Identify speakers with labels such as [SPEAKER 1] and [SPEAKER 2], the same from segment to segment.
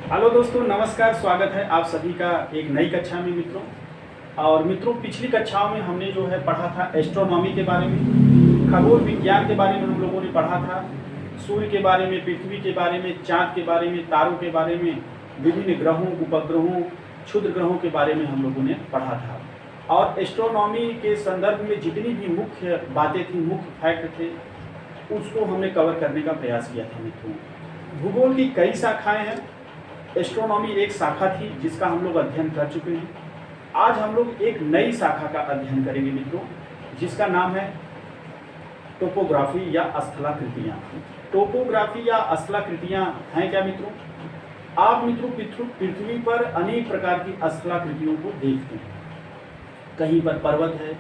[SPEAKER 1] Hello दोस्तों, नमस्कार। स्वागत है आप सभी का एक नई कक्षा में मित्रों। और मित्रों, पिछली कक्षाओं में हमने जो है पढ़ा था एस्ट्रोनॉमी के बारे में, खगोल विज्ञान के बारे में हम लोगों ने पढ़ा था, सूर्य के बारे में, पृथ्वी के बारे में, चाँद के बारे में, तारों के बारे में, विभिन्न ग्रहों, उपग्रहों, क्षुद्र ग्रहों के बारे में हम लोगों ने पढ़ा था। और एस्ट्रोनॉमी के संदर्भ में जितनी भी मुख्य बातें थी, मुख्य फैक्ट थे, उसको हमने कवर करने का प्रयास किया था मित्रों। भूगोल की कई शाखाएं हैं, एस्ट्रोनॉमी एक शाखा थी जिसका हम लोग अध्ययन कर चुके हैं। आज हम लोग एक नई शाखा का अध्ययन करेंगे मित्रों, जिसका नाम है टोपोग्राफी या स्थलाकृतियाँ। टोपोग्राफी या स्थलाकृतियाँ हैं क्या मित्रों? आप मित्रों पृथ्वी पर अनेक प्रकार की स्थलाकृतियों को देखते हैं। कहीं पर पर्वत है,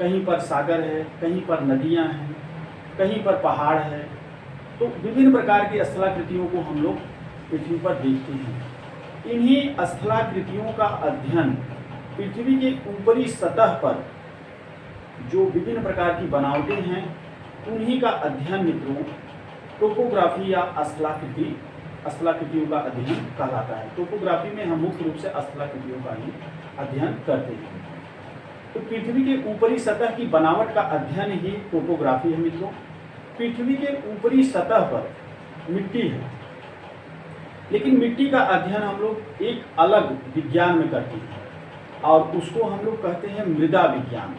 [SPEAKER 1] कहीं पर सागर है, कहीं पर नदियाँ हैं, कहीं पर पहाड़ है। तो विभिन्न प्रकार की स्थलाकृतियों को हम लोग पृथ्वी पर देखते हैं। इन्हीं स्थलाकृतियों का अध्ययन पृथ्वी के ऊपरी सतह पर जो विभिन्न प्रकार की बनावटें हैं, उन्हीं का अध्ययन मित्रों टोपोग्राफी या स्थलाकृतियों का अध्ययन कहलाता है। टोपोग्राफी में हम मुख्य रूप से स्थलाकृतियों का ही अध्ययन करते हैं। तो पृथ्वी के ऊपरी सतह की बनावट का अध्ययन ही टोपोग्राफी है मित्रों। पृथ्वी के ऊपरी सतह पर मिट्टी है, लेकिन मिट्टी का अध्ययन हम लोग एक अलग विज्ञान में करते हैं और उसको हम लोग कहते हैं मृदा विज्ञान।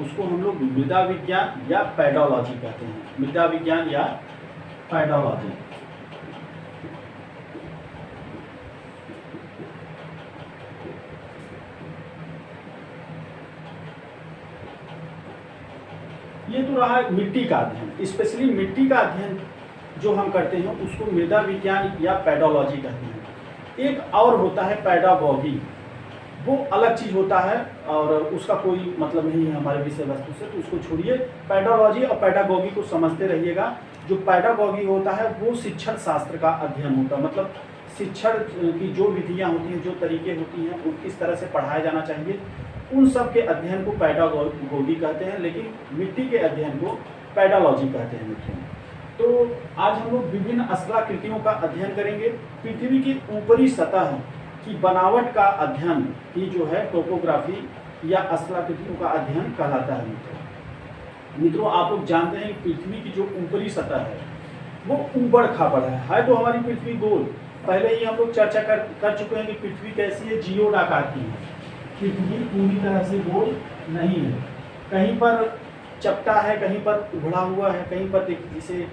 [SPEAKER 1] उसको हम लोग मृदा विज्ञान या पैडोलॉजी कहते हैं। मृदा विज्ञान या पैडोलॉजी। ये तो रहा मिट्टी का अध्ययन। स्पेशली मिट्टी का अध्ययन जो हम करते हैं उसको मृदा विज्ञान या पैडोलॉजी कहते हैं। एक और होता है पैडागॉगी, वो अलग चीज़ होता है और उसका कोई मतलब नहीं है हमारे विषय वस्तु से, तो उसको छोड़िए। पैडोलॉजी और पैडागॉगी को समझते रहिएगा। जो पैडागॉगी होता है वो शिक्षण शास्त्र का अध्ययन होता है, मतलब शिक्षण की जो विधियाँ होती हैं, जो तरीके होती हैं, वो किस तरह से पढ़ाया जाना चाहिए, उन सब के अध्ययन को पैडागॉगी कहते हैं। लेकिन मिट्टी के अध्ययन को पैडोलॉजी कहते हैं मित्रों। तो आज हम लोग विभिन्न स्थलाकृतियों का अध्ययन करेंगे। पृथ्वी की ऊपरी सतह की बनावट का अध्ययन ही जो है टोपोग्राफी या स्थलाकृतियों का अध्ययन कहलाता है मित्रों। आप लोग जानते हैं कि पृथ्वी की जो ऊपरी सतह है वो ऊबड़ खाबड़ है। तो हमारी पृथ्वी गोल, पहले ही हम लोग चर्चा कर चुके हैं कि पृथ्वी कैसी है, जियोड आकार की है। पृथ्वी पूरी तरह से गोल नहीं है, कहीं पर चपटा है, कहीं पर उभड़ा हुआ है, कहीं पर जैसे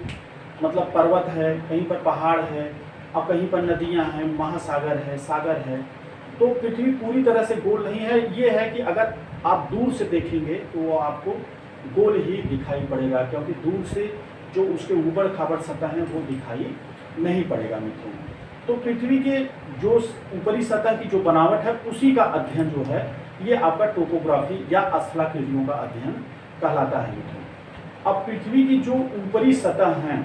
[SPEAKER 1] मतलब पर्वत है, कहीं पर पहाड़ है और कहीं पर नदियां हैं, महासागर है, सागर है। तो पृथ्वी पूरी तरह से गोल नहीं है। ये है कि अगर आप दूर से देखेंगे तो वो आपको गोल ही दिखाई पड़ेगा, क्योंकि दूर से जो उसके ऊबड़ खाबड़ सतह है वो दिखाई नहीं पड़ेगा मित्रों। तो पृथ्वी के जो ऊपरी सतह की जो बनावट है उसी का अध्ययन जो है ये आपका टोपोग्राफी या स्थलाकृतियों का अध्ययन कहलाता है मित्रों। अब पृथ्वी की जो ऊपरी सतह है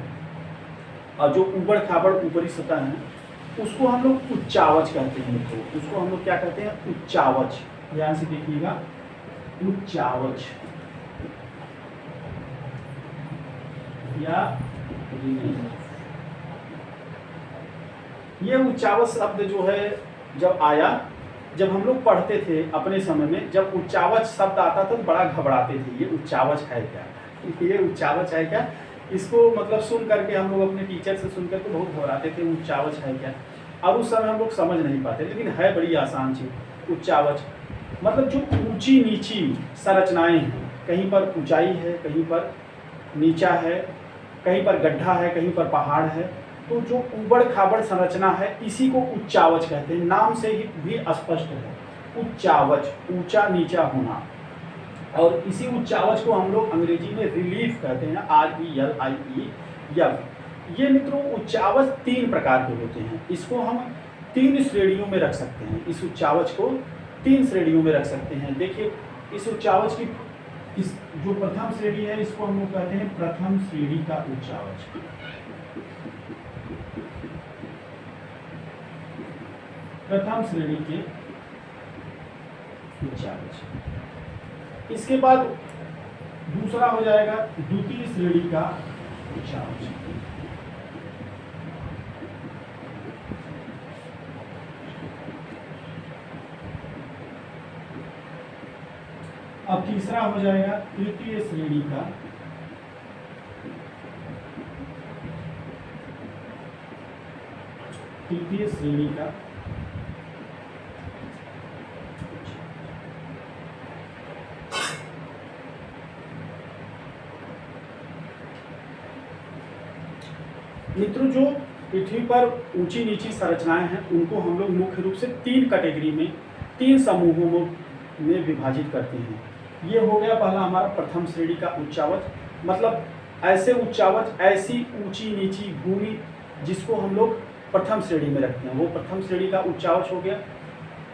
[SPEAKER 1] और जो ऊबड़ खाबड़ ऊपरी सतह है उसको हम लोग उच्चावच कहते हैं मित्रों। उसको हम लोग क्या कहते हैं? उच्चावच। ध्यान से देखिएगा, उच्चावच या ये उच्चावच शब्द जो है जब आया, जब हम लोग पढ़ते थे अपने समय में, जब उच्चावच शब्द आता था तो बड़ा घबराते थे। ये उच्चावच है क्या? ये उच्चावच है क्या? इसको मतलब सुन करके हम लोग अपने टीचर से सुन करके बहुत घबराते थे, उच्चावच है क्या। और उस समय हम लोग समझ नहीं पाते, लेकिन है बड़ी आसान चीज़। उच्चावच मतलब जो ऊंची नीची संरचनाएं हैं, कहीं पर ऊंचाई है, कहीं पर नीचा है, कहीं पर गड्ढा है, कहीं पर पहाड़ है, तो जो ऊबड़ खाबड़ संरचना है इसी को उच्चावच कहते हैं। नाम से ही भी स्पष्ट है, उच्चावच, ऊंचा नीचा होना। और इसी उच्चावच को हम लोग अंग्रेजी में रिलीफ कहते हैं, RELIEF। ये मित्रों उच्चावच 3 प्रकार के होते हैं। इसको हम 3 श्रेणियों में रख सकते हैं। इस उच्चावच को 3 श्रेणियों में रख सकते हैं। देखिए, इस उच्चावच की इस जो प्रथम श्रेणी है इसको हम लोग कहते हैं प्रथम श्रेणी का उच्चावच। प्रथम श्रेणी के उच्चावच। इसके बाद दूसरा हो जाएगा द्वितीय श्रेणी का उच्चावच। अब तीसरा हो जाएगा तृतीय श्रेणी का मित्रों, जो पृथ्वी पर ऊंची नीची संरचनाएं हैं उनको हम लोग मुख्य रूप से 3 कैटेगरी में, 3 समूहों में विभाजित करते हैं। ये हो गया पहला हमारा प्रथम श्रेणी का उच्चावच, मतलब ऐसे उच्चावच, ऐसी ऊंची नीची भूमि जिसको हम लोग प्रथम श्रेणी में रखते हैं, वो प्रथम श्रेणी का उच्चावच हो गया।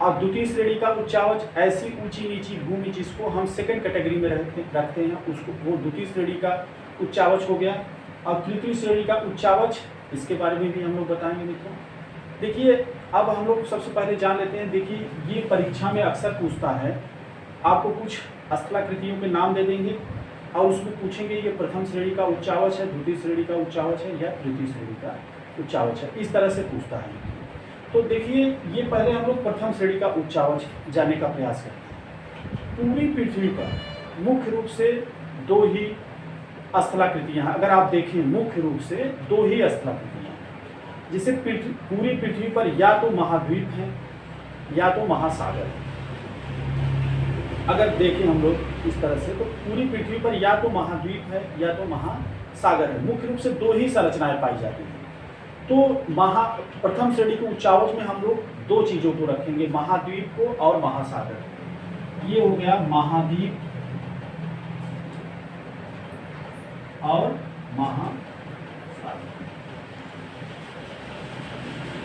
[SPEAKER 1] और द्वितीय श्रेणी का उच्चावच, ऐसी ऊंची नीची भूमि जिसको हम सेकंड कैटेगरी में रखते हैं, उसको वो द्वितीय श्रेणी का उच्चावच हो गया। और तृतीय श्रेणी का उच्चावच, इसके बारे में भी हम लोग बताएंगे मित्रों। देखिए, अब हम लोग सबसे पहले जान लेते हैं। देखिए, ये परीक्षा में अक्सर पूछता है, आपको कुछ स्थलाकृतियों के नाम दे देंगे और उसमें पूछेंगे ये प्रथम श्रेणी का उच्चावच है, द्वितीय श्रेणी का उच्चावच है या तृतीय श्रेणी का उच्चावच है, इस तरह से पूछता है। तो देखिए, ये पहले हम लोग प्रथम श्रेणी का उच्चावच जानने का प्रयास करते हैं। पूरी पृथ्वी पर मुख्य रूप से 2 ही स्थलाकृतियाँ हैं। अगर आप देखें, मुख्य रूप से 2 ही स्थलाकृतियाँ हैं, जिसे पूरी पृथ्वी पर या तो महाद्वीप है या तो महासागर है। अगर देखें हम लोग इस तरह से, तो पूरी पृथ्वी पर या तो महाद्वीप है या तो महासागर है। मुख्य रूप से 2 ही संरचनाएं पाई जाती हैं। तो प्रथम श्रेणी के उच्चावच में हम लोग 2 चीज़ों को रखेंगे, महाद्वीप को और महासागर। ये हो गया महाद्वीप और महासागर,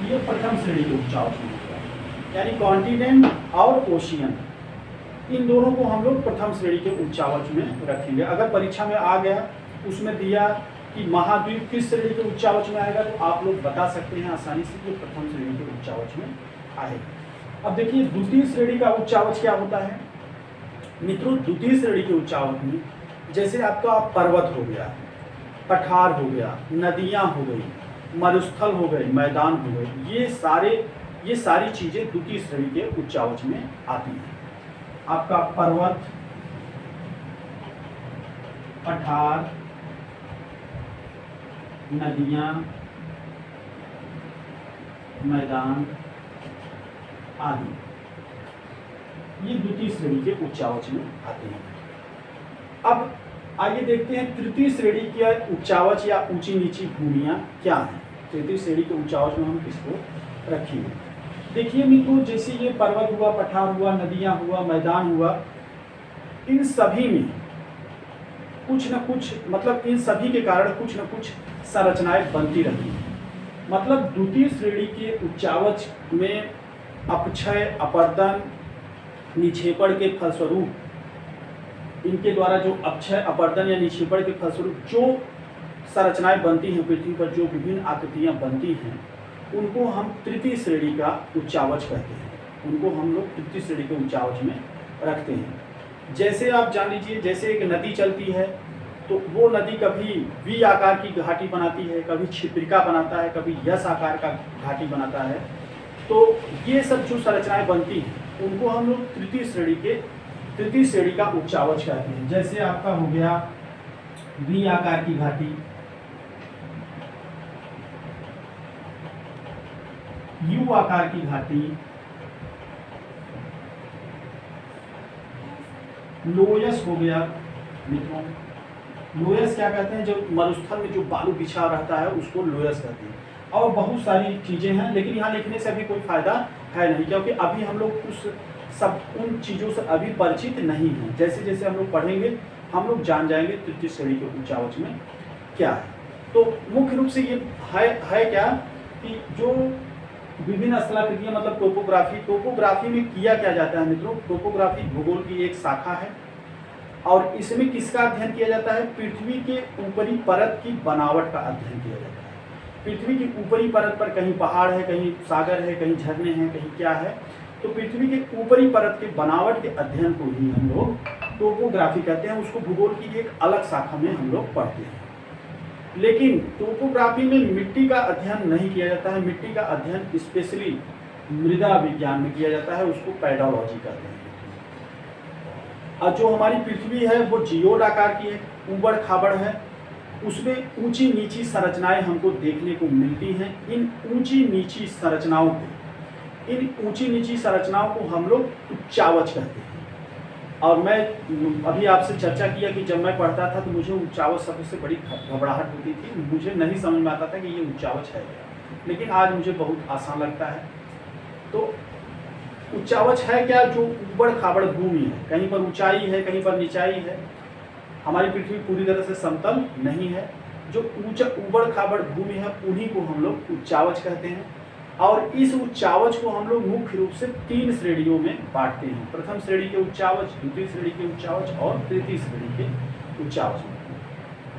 [SPEAKER 1] ये प्रथम श्रेणी के उच्चावच में होगा, यानी कॉन्टिनेंट और ओशियन, इन दोनों को हम लोग प्रथम श्रेणी के उच्चावच में रखेंगे। अगर परीक्षा में आ गया, उसमें दिया कि महाद्वीप किस श्रेणी के उच्चावच में आएगा, तो आप लोग बता सकते हैं आसानी से कि प्रथम श्रेणी के उच्चावच में आएगा। अब देखिए, द्वितीय श्रेणी का उच्चावच क्या होता है मित्रों। द्वितीय श्रेणी के उच्चावच में जैसे आपका पर्वत हो गया, पठार हो गया, नदियाँ हो गई, मरुस्थल हो गए, मैदान हो गए, ये सारी चीज़ें द्वितीय श्रेणी के उच्चावच में आती हैं। आपका पर्वत, पठार, नदियाँ, मैदान आदि, ये द्वितीय श्रेणी के उच्चावच में आते हैं। अब आइए देखते हैं तृतीय श्रेणी के उच्चावच या ऊंची नीची भूमियाँ क्या हैं। तृतीय श्रेणी के उच्चावच में हम किसको रखेंगे। देखिए मित्रों, जैसे ये पर्वत हुआ, पठार हुआ, नदियाँ हुआ, मैदान हुआ, इन सभी में कुछ न कुछ, मतलब इन सभी के कारण कुछ न कुछ संरचनाएं बनती रहती हैं। मतलब द्वितीय श्रेणी के उच्चावच में अपक्षय, अपर्दन, निक्षेपण के फलस्वरूप, इनके द्वारा जो अपक्षय, अपर्दन या निक्षेपण के फलस्वरूप जो संरचनाएं बनती हैं पृथ्वी पर, जो विभिन्न आकृतियां बनती हैं, उनको हम तृतीय श्रेणी का उच्चावच कहते हैं। उनको हम लोग तृतीय श्रेणी के उच्चावच में रखते हैं। जैसे आप जान लीजिए, जैसे एक नदी चलती है, तो वो नदी कभी वी आकार की घाटी बनाती है, कभी छिद्रिका बनाता है, कभी यस आकार का घाटी बनाता है। तो ये सब जो संरचनाएं बनती हैं, उनको हम लोग तृतीय श्रेणी का उच्चावच कहते हैं। जैसे आपका हो गया वी आकार की घाटी, यू आकार की घाटी, लोयस हो गया मित्रों। लोयस क्या कहते हैं, जो मरुस्थल में जो बालू बिछा रहता है उसको लोयस कहते हैं। और बहुत सारी चीज़ें हैं, लेकिन यहाँ लिखने से अभी कोई फायदा है नहीं, क्योंकि अभी हम लोग उन चीज़ों से अभी परिचित नहीं हैं। जैसे जैसे हम लोग पढ़ेंगे, हम लोग जान जाएंगे तृतीय श्रेणी के उच्चावच में क्या है। तो मुख्य रूप से ये है क्या कि जो विभिन्न स्थलाकृतियाँ, मतलब टोपोग्राफी में किया क्या जाता है मित्रों। टोपोग्राफी भूगोल की एक शाखा है और इसमें किसका अध्ययन किया जाता है, पृथ्वी के ऊपरी परत की बनावट का अध्ययन किया जाता है। पृथ्वी की ऊपरी परत पर कहीं पहाड़ है, कहीं सागर है, कहीं झरने हैं, कहीं क्या है, तो पृथ्वी के ऊपरी परत के बनावट के अध्ययन को ही हम लोग टोपोग्राफी कहते हैं। उसको भूगोल की एक अलग शाखा में हम लोग पढ़ते हैं। लेकिन टोपोग्राफी में मिट्टी का अध्ययन नहीं किया जाता है। मिट्टी का अध्ययन स्पेशली मृदा विज्ञान में किया जाता है, उसको पेडोलॉजी कहते हैं। और जो हमारी पृथ्वी है वो जियोड आकार की है, ऊबड़ खाबड़ है, उसमें ऊंची नीची संरचनाएं हमको देखने को मिलती हैं। इन ऊंची नीची संरचनाओं को हम लोग उच्चावच कहते हैं। और मैं अभी आपसे चर्चा किया कि जब मैं पढ़ता था तो मुझे उच्चावच शब्द से बड़ी घबराहट होती थी, मुझे नहीं समझ में आता था कि ये उच्चावच है क्या, लेकिन आज मुझे बहुत आसान लगता है। तो उच्चावच है क्या? जो ऊबड़ खाबड़ भूमि है, कहीं पर ऊंचाई है, कहीं पर निचाई है, हमारी पृथ्वी पूरी तरह से समतल नहीं है, जो ऊबड़ खाबड़ भूमि है उन्हीं को हम लोग उच्चावच कहते हैं। और इस उच्चावच को हम लोग मुख्य रूप से 3 श्रेणियों में बांटते हैं। प्रथम श्रेणी के उच्चावच, द्वितीय श्रेणी के उच्चावच और तृतीय श्रेणी के उच्चावच में।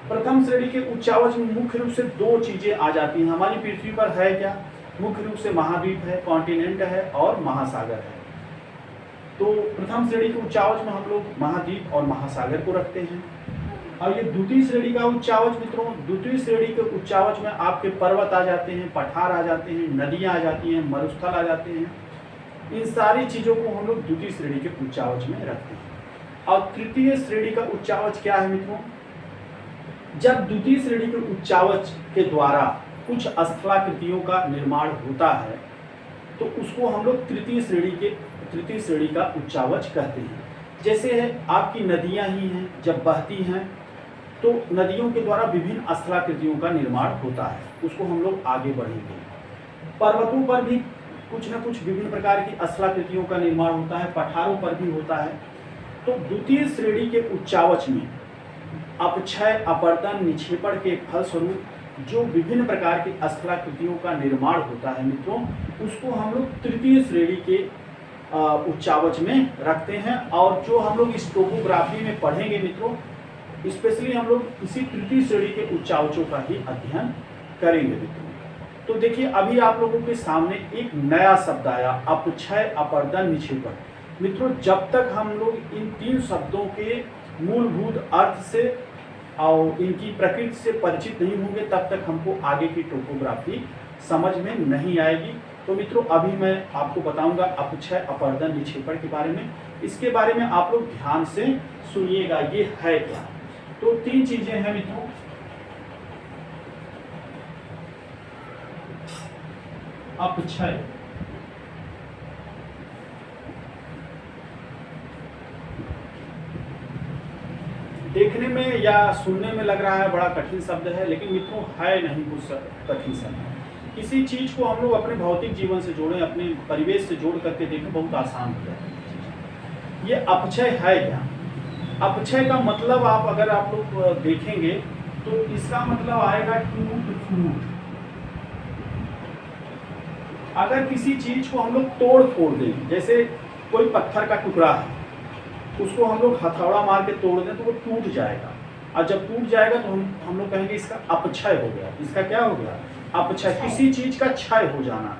[SPEAKER 1] प्रथम श्रेणी के उच्चावच में मुख्य रूप से 2 चीजें आ जाती हैं। हमारी पृथ्वी पर है क्या? मुख्य रूप से महाद्वीप है, कॉन्टिनेंट है और महासागर है। तो प्रथम श्रेणी के उच्चावच में हम लोग महाद्वीप और महासागर को रखते हैं। और ये द्वितीय श्रेणी का उच्चावच मित्रों, द्वितीय श्रेणी के उच्चावच में आपके पर्वत आ जाते हैं, पठार आ जाते हैं, नदियां आ जाती हैं, मरुस्थल आ जाते हैं। इन सारी चीजों को हम लोग द्वितीय श्रेणी के उच्चावच में रखते हैं। और तृतीय श्रेणी का उच्चावच क्या है मित्रों? जब द्वितीय श्रेणी के उच्चावच के द्वारा कुछ स्थलाकृतियों का निर्माण होता है तो उसको हम लोग तृतीय श्रेणी का उच्चावच कहते हैं। जैसे है आपकी नदियां ही हैं, जब बहती हैं तो नदियों के द्वारा विभिन्न स्थलाकृतियों का निर्माण होता है, उसको हम लोग आगे बढ़ेंगे। पर्वतों पर भी कुछ न कुछ विभिन्न प्रकार की स्थलाकृतियों का निर्माण होता है, पठारों पर भी होता है। तो द्वितीय श्रेणी के उच्चावच में अपक्षय, अपर्दन, निक्षेपण के फलस्वरूप जो विभिन्न प्रकार की स्थलाकृतियों का निर्माण होता है मित्रों, उसको हम लोग तृतीय श्रेणी के उच्चावच में रखते हैं। और जो हम लोग इस टोपोग्राफी में पढ़ेंगे मित्रों, स्पेशली हम लोग इसी तृतीय श्रेणी के उच्चावचों का ही अध्ययन करेंगे मित्रों। तो देखिए अभी आप लोगों के सामने एक नया शब्द आया, अपक्षय, अपर्दन, निक्षेपण। मित्रों जब तक हम लोग इन 3 शब्दों के मूलभूत अर्थ से और इनकी प्रकृति से परिचित नहीं होंगे तब तक हमको आगे की टोपोग्राफी समझ में नहीं आएगी। तो मित्रों अभी मैं आपको बताऊंगा अपक्षय, अपर्दन, निक्षेपण के बारे में। इसके बारे में आप लोग ध्यान से सुनिएगा, ये है क्या। तो 3 चीजें हैं मित्रों। अपक्षय, देखने में या सुनने में लग रहा है बड़ा कठिन शब्द है, लेकिन मित्रों है नहीं कुछ कठिन शब्द। किसी चीज को हम लोग अपने भौतिक जीवन से जोड़ें, अपने परिवेश से जोड़ करके देखें, बहुत आसान हो जाता है। ये अपक्षय है क्या? अपक्षय का मतलब अगर आप लोग देखेंगे तो इसका मतलब आएगा टूट फूट। अगर किसी चीज को हम लोग तोड़ फोड़ दें, जैसे कोई पत्थर का टुकड़ा है, उसको हम लोग हथौड़ा मार के तोड़ दें तो वो टूट जाएगा। और जब टूट जाएगा तो हम लोग कहेंगे इसका अपक्षय हो गया। इसका क्या हो गया? अपक्षय। किसी चीज का क्षय हो जाना,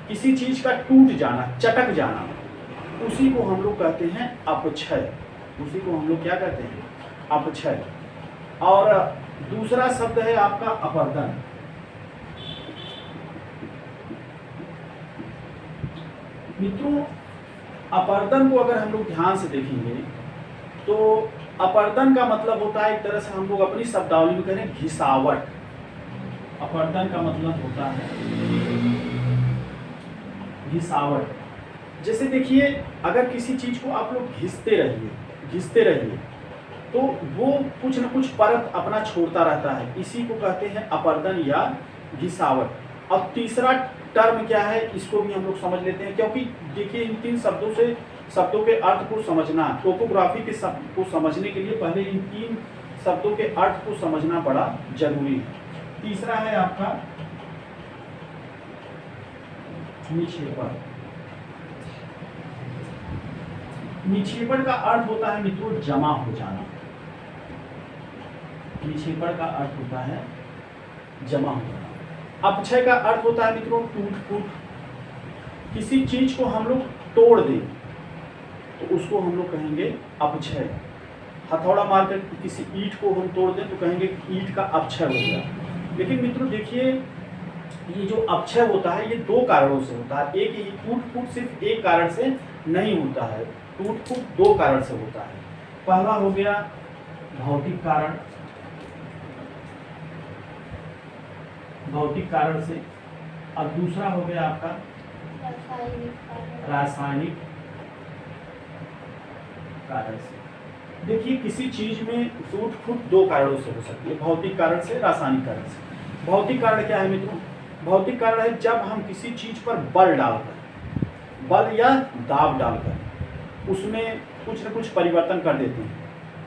[SPEAKER 1] किसी चीज का टूट जाना, चटक जाना, उसी को हम लोग कहते हैं अपक्षय। उसी को हम लोग क्या कहते हैं? अपक्षय। और दूसरा शब्द है आपका अपर्दन। मित्रों अपर्दन को अगर हम लोग ध्यान से देखेंगे तो अपर्दन का मतलब होता है एक तरह से हम लोग अपनी शब्दावली में कहें घिसावट। अपर्दन का मतलब होता है घिसावट। जैसे देखिए अगर किसी चीज को आप लोग घिसते रहिए तो वो कुछ न कुछ परत अपना छोड़ता रहता है, इसी को कहते हैं अपर्दन या घिसावट। और तीसरा टर्म क्या है इसको भी हम लोग समझ लेते हैं, क्योंकि देखिए इन 3 शब्दों के अर्थ को समझना, टोपोग्राफी के शब्द को समझने के लिए पहले इन 3 शब्दों के अर्थ को समझना बड़ा जरूरी है। तीसरा है आपका निक्षेपण। निक्षेपण का अर्थ होता है मित्रों जमा हो जाना। निक्षेपण का अर्थ होता है जमा हो जाना। अपक्षय का अर्थ होता है मित्रों टूट फूट। किसी चीज को हम लोग तोड़ दें तो उसको हम लोग कहेंगे अपक्षय। हथौड़ा मारकर किसी ईंट को हम तोड़ दें तो कहेंगे ईंट का अपक्षय हो गया। लेकिन मित्रों देखिए ये जो अपक्षय होता है ये 2 कारणों से होता है। एक ही टूट फूट सिर्फ एक कारण से नहीं होता है, टूट फूट 2 कारण से होता है। पहला हो गया भौतिक कारण, भौतिक कारण से। अब दूसरा हो गया आपका रासायनिक कारण से। देखिए किसी चीज में टूट फूट दो कारणों से हो सकती है, भौतिक कारण से, रासायनिक कारण से। भौतिक कारण क्या है मित्रों? भौतिक कारण है जब हम किसी चीज पर बल डालकर, बल या दाब डालकर उसमें कुछ न कुछ परिवर्तन कर देते हैं,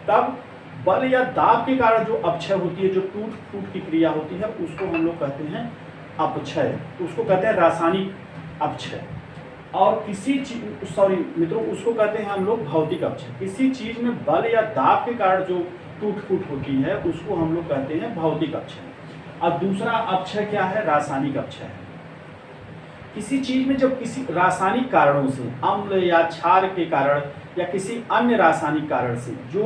[SPEAKER 1] तब बल या दाब के कारण जो अपक्षय होती है, जो टूट फूट की क्रिया होती है, उसको हम लोग कहते हैं अपक्षय, उसको कहते हैं रासायनिक अपक्षय। और किसी चीज, सॉरी मित्रों, उसको कहते हैं हम लोग भौतिक अपक्षय। किसी चीज में बल या दाब के कारण जो टूट फूट होती है उसको हम लोग कहते हैं भौतिक अपक्षय। और दूसरा अपक्षय क्या है? रासायनिक अपक्षय है। किसी चीज में जब किसी रासायनिक कारणों से, अम्ल या क्षार के कारण या किसी अन्य रासायनिक कारण से जो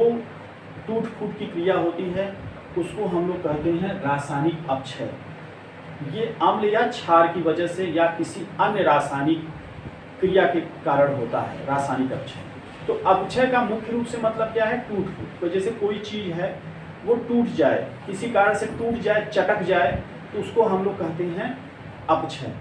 [SPEAKER 1] टूट फूट की क्रिया होती है उसको हम लोग कहते हैं रासायनिक अपक्षय। ये अम्ल या क्षार की वजह से या किसी अन्य रासायनिक क्रिया के कारण होता है रासायनिक अपक्षय। तो अपक्षय का मुख्य रूप से मतलब क्या है? टूट फूट। तो जैसे कोई चीज है वो टूट जाए, किसी कारण से टूट जाए, चटक जाए, तो उसको हम लोग कहते हैं अपक्षय।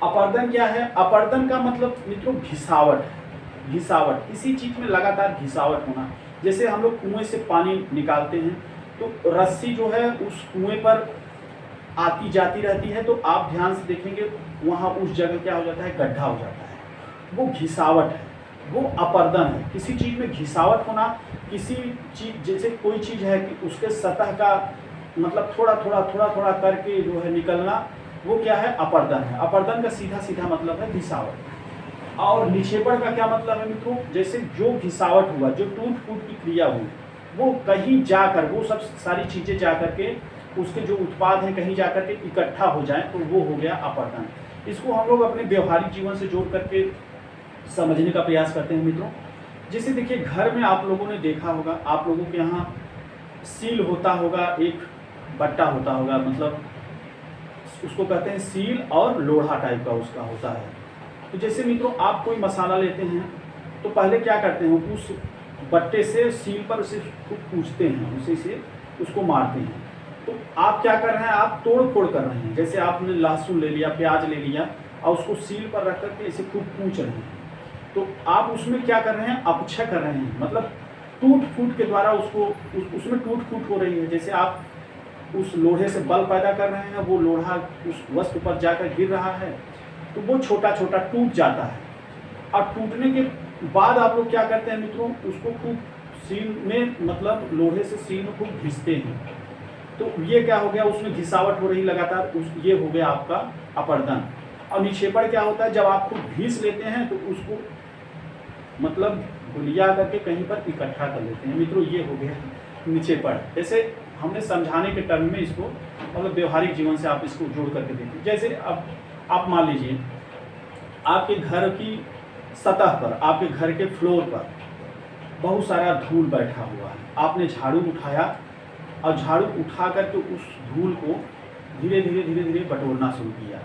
[SPEAKER 1] अपर्दन क्या है? अपर्दन का मतलब मित्रों घिसावट है। घिसावट, किसी चीज में लगातार घिसावट होना। जैसे हम लोग कुएं से पानी निकालते हैं तो रस्सी जो है उस कुएं पर आती जाती रहती है, तो आप ध्यान से देखेंगे वहाँ उस जगह क्या हो जाता है? गड्ढा हो जाता है। वो घिसावट है, वो अपर्दन है। किसी चीज में घिसावट होना, किसी चीज, जैसे कोई चीज है कि उसके सतह का मतलब थोड़ा थोड़ा करके जो है निकलना, वो क्या है? अपर्दन है। अपर्दन का सीधा सीधा मतलब है घिसावट। और निक्षेपण का क्या मतलब है मित्रों? जैसे जो घिसावट हुआ, जो टूट फूट की क्रिया हुई, वो कहीं जाकर, वो सब सारी चीजें जाकर के उसके जो उत्पाद हैं कहीं जाकर के इकट्ठा हो जाए, तो वो हो गया अपर्दन। इसको हम लोग अपने व्यवहारिक जीवन से जोड़ करके समझने का प्रयास करते हैं मित्रों। जैसे देखिए घर में आप लोगों ने देखा होगा, आप लोगों के यहाँ सील होता होगा, एक बट्टा होता होगा, मतलब उसको कहते हैं सील, और लोढ़ा टाइप का उसका होता है। तो जैसे मित्रों आप कोई मसाला लेते हैं तो पहले क्या करते हैं? उस बट्टे से सील पर उसे पूछते हैं, उसी से उसको मारते हैं। तो आप क्या कर रहे हैं? आप तोड़ फोड़ कर रहे हैं। जैसे आपने लहसुन ले लिया, प्याज ले लिया और उसको सील पर रख करके इसे खूब पूछ रहे हैं, तो आप उसमें क्या कर रहे हैं? अपक्षय कर रहे हैं, मतलब टूट फूट के द्वारा उसको उसमें टूट फूट हो रही है। जैसे आप उस लोढ़े से बल पैदा कर रहे हैं, वो लोढ़ा उस वस्तु पर जाकर गिर रहा है, तो वो छोटा छोटा टूट जाता है। और टूटने के बाद आप लोग क्या करते हैं मित्रों? उसको खूब सील में, मतलब लोहे से सील में खूब घिसते हैं। तो ये क्या हो गया? उसमें घिसावट हो रही लगातार, ये हो गया आपका अपर्दन। और निक्षेपण क्या होता है? जब आप खूब घिस लेते हैं तो उसको मतलब गुलिया करके कहीं पर इकट्ठा कर लेते हैं मित्रों, ये हो गया निक्षेपण। जैसे हमने समझाने के टर्म में इसको, मतलब व्यवहारिक जीवन से आप इसको जोड़ करके देखिए। जैसे अब आप मान लीजिए आपके घर की सतह पर, आपके घर के फ्लोर पर बहुत सारा धूल बैठा हुआ है। आपने झाड़ू उठाया और झाड़ू उठा करके उस धूल को धीरे धीरे बटोरना शुरू किया।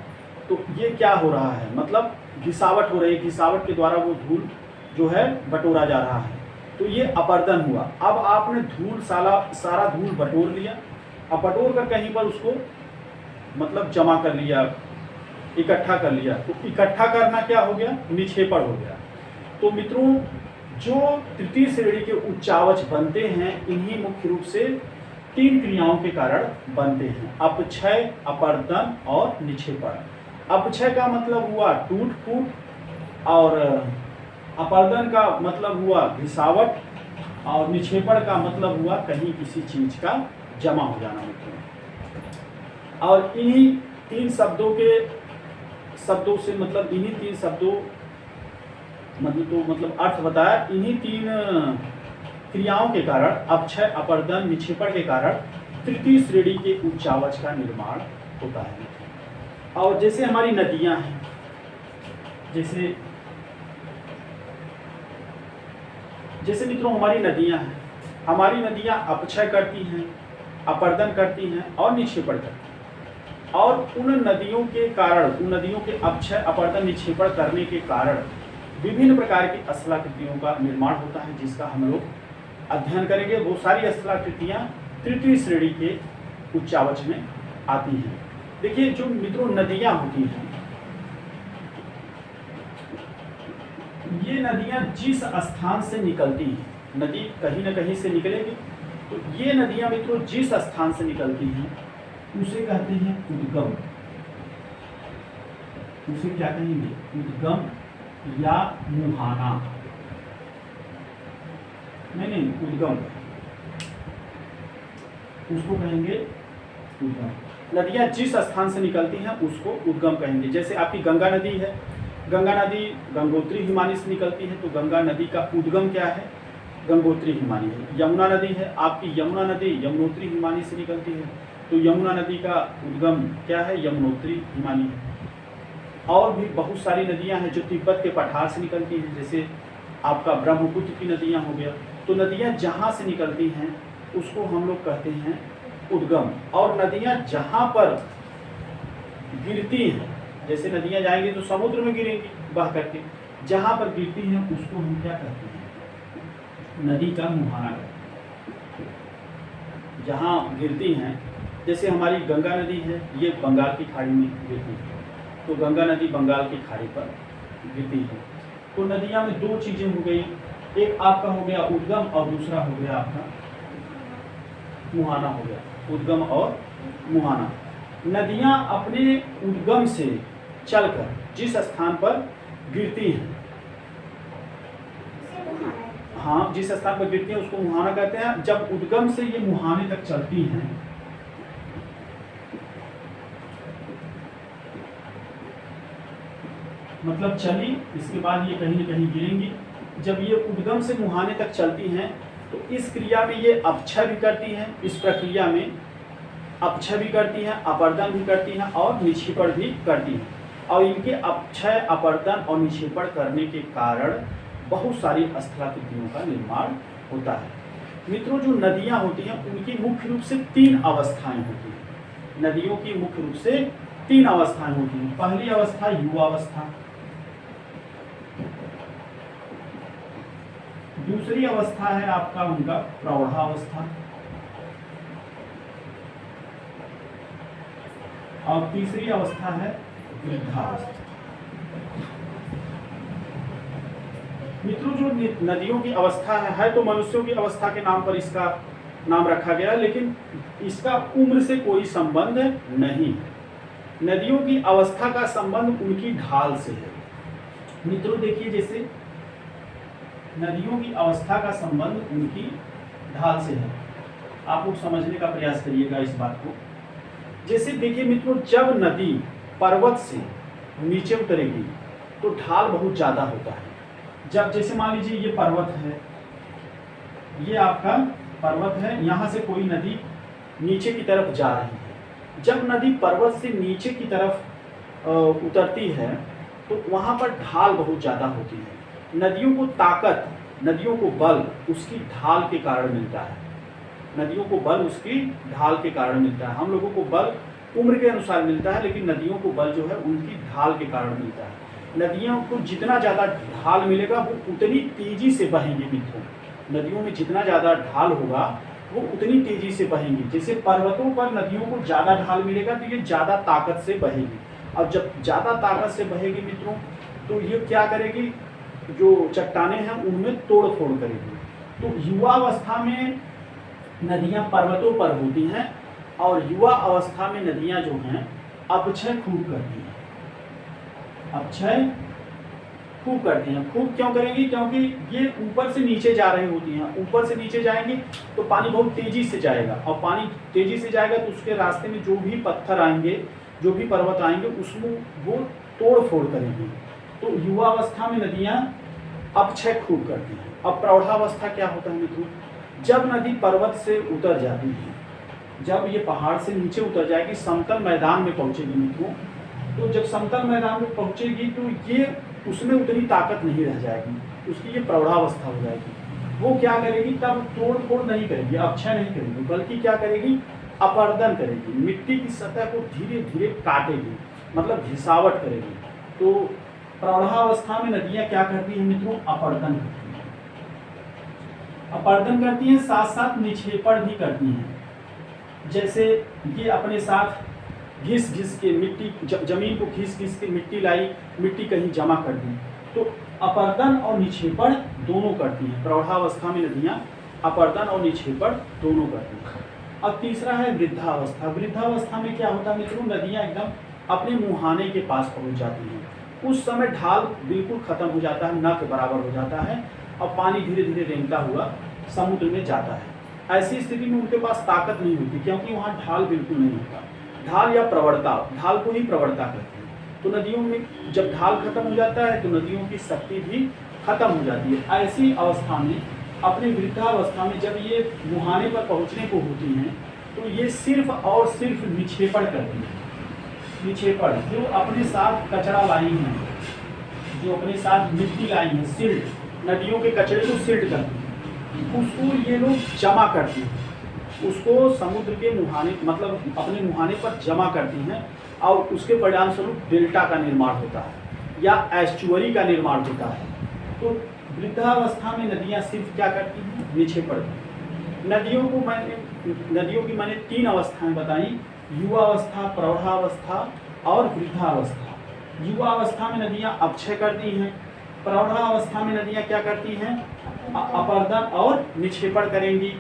[SPEAKER 1] तो ये क्या हो रहा है? मतलब घिसावट हो रही है, घिसावट के द्वारा वो धूल जो है बटोरा जा रहा है, तो ये अपर्दन हुआ। अब आपने धूल सारा धूल बटोर लिया, अब बटोर कर कहीं पर उसको मतलब जमा कर लिया, इकट्ठा कर लिया। तो इकट्ठा करना क्या हो गया? निक्षेपण हो गया। तो मित्रों जो तृतीय श्रेणी के उच्चावच बनते हैं, इन्हीं मुख्य रूप से 3 क्रियाओं के कारण बनते हैं: अपक्षय, अपर्दन और निक्षेपण। अपक्षय का मतलब हुआ टूट फूट, और अपर्दन का मतलब हुआ घिसावट, और निक्षेपण का मतलब हुआ कहीं किसी चीज का जमा हो जाना मित्रों। और इन्हीं 3 शब्दों से मतलब इन्हीं 3 शब्दों मतलब अर्थ बताया। इन्हीं 3 क्रियाओं के कारण, अपक्षय, अपर्दन, निक्षेपण के कारण तृतीय श्रेणी के उच्चावच का निर्माण होता है। और जैसे हमारी नदियां हैं, जैसे मित्रों हमारी नदियां हैं, हमारी नदियां अपक्षय करती हैं, अपर्दन करती हैं और निक्षेपण करती हैं। और उन नदियों के कारण, उन नदियों के अपक्षय, अपर्दन, निक्षेपण करने के कारण विभिन्न प्रकार की अश्लाकृतियों का निर्माण होता है, जिसका हम लोग अध्ययन करेंगे वो सारी स्थलाकृतियाँ तृतीय श्रेणी के उच्चावच में आती हैं। देखिए जो मित्रों नदियाँ होती हैं, ये नदियाँ जिस स्थान से निकलती हैं, नदी कहीं न कहीं से निकलेगी, तो ये नदियाँ मित्रों जिस स्थान से निकलती हैं उसे कहते हैं उद्गम। उसे क्या कहेंगे? उद्गम या मुहाना। नहीं, उद्गम, उसको कहेंगे उद्गम। नदियाँ जिस स्थान से निकलती हैं उसको उद्गम कहेंगे। जैसे आपकी गंगा नदी है, गंगा नदी गंगोत्री हिमानी से निकलती है, तो गंगा नदी का उद्गम क्या है? गंगोत्री हिमानी है। यमुना नदी है, आपकी यमुना नदी यमुनोत्री हिमानी से निकलती है, तो यमुना नदी का उद्गम क्या है? यमुनोत्री हिमानी है। और भी बहुत सारी नदियां हैं जो तिब्बत के पठार से निकलती हैं, जैसे आपका ब्रह्मपुत्र की नदियां हो गया। तो नदियां जहां से निकलती हैं उसको हम लोग कहते हैं उद्गम। और नदियां जहां पर गिरती हैं, जैसे नदियां जाएंगी तो समुद्र में गिरेंगी बह करके, जहां पर गिरती हैं उसको हम क्या कहते हैं? नदी का मुहाना कहते हैं। जहां गिरती हैं, जैसे हमारी गंगा नदी है, ये बंगाल की खाड़ी में गिरती है, तो गंगा नदी बंगाल की खाड़ी पर गिरती है। तो नदियां में दो चीजें हो गई, एक आपका हो गया उद्गम और दूसरा हो गया आपका मुहाना हो गया। उद्गम और मुहाना। नदियां अपने उद्गम से चलकर जिस स्थान पर गिरती हैं, हाँ, जिस स्थान पर गिरती हैं उसको मुहाना कहते हैं। जब उद्गम से ये मुहाने तक चलती हैं, मतलब चली, इसके बाद ये कहीं न कहीं गिरेंगी। जब ये उद्गम से मुहाने तक चलती हैं तो इस क्रिया में ये अपक्षय भी करती हैं, इस प्रक्रिया में अपक्षय भी करती हैं, अपर्दन भी करती हैं और निक्षेपण भी करती हैं। और इनके अपक्षय, अपर्दन और निक्षेपण करने के कारण बहुत सारी स्थलाकृतियों का निर्माण होता है। मित्रों जो नदियाँ होती हैं उनकी मुख्य रूप से तीन अवस्थाएं होती हैं। नदियों की मुख्य रूप से तीन अवस्थाएं होती हैं। पहली अवस्था युवावस्था, दूसरी अवस्था है आपका उनका प्रौढ़ावस्था, और तीसरी अवस्था है वृद्धावस्था। मित्रों जो नदियों की अवस्था है तो मनुष्यों की अवस्था के नाम पर इसका नाम रखा गया, लेकिन इसका उम्र से कोई संबंध नहीं। नदियों की अवस्था का संबंध उनकी ढाल से है। मित्रों देखिए, जैसे नदियों की अवस्था का संबंध उनकी ढाल से है। आप लोग समझने का प्रयास करिएगा इस बात को। जैसे देखिए मित्रों, जब नदी पर्वत से नीचे उतरेगी तो ढाल बहुत ज़्यादा होता है। जब जैसे मान लीजिए ये पर्वत है, ये आपका पर्वत है, यहाँ से कोई नदी नीचे की तरफ जा रही है। जब नदी पर्वत से नीचे की तरफ उतरती है तो वहाँ पर ढाल बहुत ज़्यादा होती है। नदियों को ताकत, नदियों को बल उसकी ढाल के कारण मिलता है। नदियों को बल उसकी ढाल के कारण मिलता है। हम लोगों को बल उम्र के अनुसार मिलता है, लेकिन नदियों को बल जो है उनकी ढाल के कारण मिलता है। नदियों को जितना ज़्यादा ढाल मिलेगा वो उतनी तेजी से बहेंगी। मित्रों नदियों में जितना ज़्यादा ढाल होगा वो उतनी तेजी से बहेंगी। जैसे पर्वतों पर नदियों को ज़्यादा ढाल मिलेगा तो ये ज़्यादा ताकत से बहेगी, और जब ज़्यादा ताकत से बहेगी मित्रों तो ये क्या करेगी, जो चट्टानें हैं उनमें तोड़ फोड़ करेगी। तो युवावस्था में नदियां पर्वतों पर होती हैं, और युवा अवस्था में नदियां जो हैं अपक्षय खूब करती हैं। अपक्षय खूब करती हैं। खूब क्यों करेंगी? क्योंकि ये ऊपर से नीचे जा रही होती हैं। ऊपर से नीचे जाएंगी तो पानी बहुत तेजी से जाएगा, और पानी तेजी से जाएगा तो उसके रास्ते में जो भी पत्थर आएंगे, जो भी पर्वत आएंगे, उसमें वो तोड़ फोड़ करेंगी। तो युवावस्था में नदियां अपक्षय खूब करती हैं। अब प्रौढ़ावस्था क्या होता है मित्रों? जब नदी पर्वत से उतर जाती है, जब ये पहाड़ से नीचे उतर जाएगी, समतल मैदान में पहुंचेगी मित्रों, तो जब समतल मैदान में पहुंचेगी तो ये उसमें उतनी ताकत नहीं रह जाएगी, उसकी ये प्रौढ़ावस्था हो जाएगी। वो क्या करेगी? तब तोड़ फोड़ नहीं करेगी, अपक्षय नहीं करेगी, बल्कि क्या करेगी? अपर्दन करेगी। मिट्टी की सतह को धीरे धीरे काटेगी, मतलब घिसावट करेगी। तो प्रौढ़ावस्था में नदियां क्या करती हैं मित्रों? अपर्दन करती हैं। अपर्दन करती हैं, साथ साथ निक्षेपण भी करती हैं। जैसे ये अपने साथ घिस घिस के मिट्टी जमीन को घिस घिस के मिट्टी लाई, मिट्टी कहीं जमा कर दी। तो अपर्दन और निक्षेपण दोनों करती हैं। प्रौढ़ावस्था में नदियाँ अपर्दन और निक्षेपण दोनों करती हैं। अब तीसरा है वृद्धावस्था। वृद्धावस्था में क्या होता है मित्रों, नदियाँ एकदम अपने मुहाने के पास पहुँच जाती हैं। उस समय ढाल बिल्कुल खत्म हो जाता है, न के बराबर हो जाता है और पानी धीरे धीरे रेंगता हुआ समुद्र में जाता है। ऐसी स्थिति में उनके पास ताकत नहीं होती, क्योंकि वहाँ ढाल बिल्कुल नहीं होता। ढाल या प्रवणता, ढाल को ही प्रवणता कहते हैं। तो नदियों में जब ढाल खत्म हो जाता है तो नदियों की शक्ति भी खत्म हो जाती है। ऐसी अवस्था में, अपनी वृद्धावस्था में जब ये मुहाने पर पहुँचने को होती हैं तो ये सिर्फ और सिर्फ निक्षेपण करती है। निक्षेपण, जो अपने साथ कचरा लाई हैं, जो अपने साथ मिट्टी लाई है, सिल्ट, नदियों के कचरे को सिल्ट करती है, उसको ये लोग जमा करती हैं। उसको समुद्र के मुहाने, मतलब अपने मुहाने पर जमा करती हैं और उसके परिणाम स्वरूप डेल्टा का निर्माण होता है या एस्चुअरी का निर्माण होता है। तो वृद्धावस्था में नदियाँ सिर्फ क्या करती हैं, निक्षेपण। नदियों की मैंने 3 अवस्थाएं बताई, युवावस्था, प्रौढ़ावस्था और वृद्धावस्था। युवावस्था में नदियाँ अपक्षय करती हैं, प्रौढ़ावस्था में नदियाँ क्या करती हैं, अपर्दन और निक्षेपण करेंगी,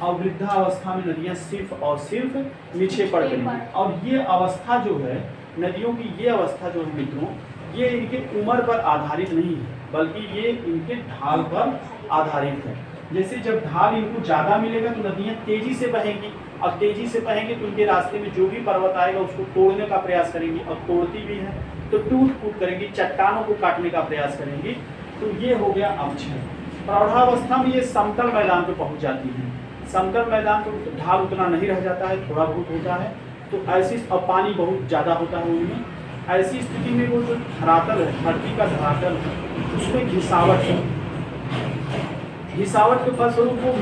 [SPEAKER 1] और वृद्धावस्था में नदियाँ सिर्फ और सिर्फ निक्षेपण करेंगी। और ये अवस्था जो है, नदियों की ये अवस्था जो है मित्रों, ये इनके उम्र पर आधारित नहीं है, बल्कि ये इनके ढाल पर आधारित है। जैसे जब ढाल इनको ज़्यादा मिलेगा तो नदियाँ तेजी से बहेंगी, और तेजी से बहेंगे तो उनके रास्ते में जो भी पर्वत आएगा उसको तोड़ने का प्रयास करेंगी, और तोड़ती भी है तो टूट फूट करेंगी, चट्टानों को काटने का प्रयास करेंगी। तो ये हो गया अपक्षय। प्रौढ़ावस्था में ये समतल मैदान पर पहुँच जाती है। समतल मैदान पर ढाल उतना नहीं रह जाता है, थोड़ा बहुत होता है। तो ऐसी, और पानी बहुत ज़्यादा होता है उनमें, ऐसी स्थिति में वो जो धरातल है, धरती का धरातल है, उसमें घिसावट है। घिसावट के फलस्वरूप वो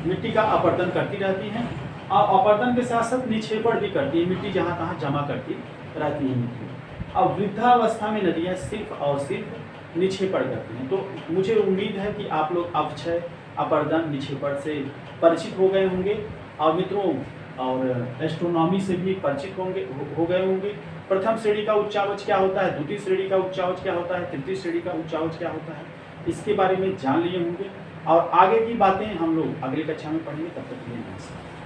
[SPEAKER 1] मिट्टी का अपर्दन करती रहती हैं, और अपर्दन के साथ साथ निक्षेपण भी करती है, मिट्टी जहाँ तहाँ जमा करती रहती है मिट्टी। अब वृद्धावस्था में नदियाँ सिर्फ और सिर्फ निक्षेपण करती हैं। तो मुझे उम्मीद है कि आप लोग अपक्षय, अपर्दन, निक्षेपण से परिचित हो गए होंगे, और मित्रों और एस्ट्रोनॉमी से भी परिचित हो गए होंगे। प्रथम श्रेणी का उच्चावच क्या होता है, द्वितीय श्रेणी का उच्चावच क्या होता है, तृतीय श्रेणी का उच्चावच क्या होता है, इसके बारे में जान लिए होंगे। और आगे की बातें हम लोग अगली कक्षा में पढ़ेंगे। तब तक के लिए नमस्कार।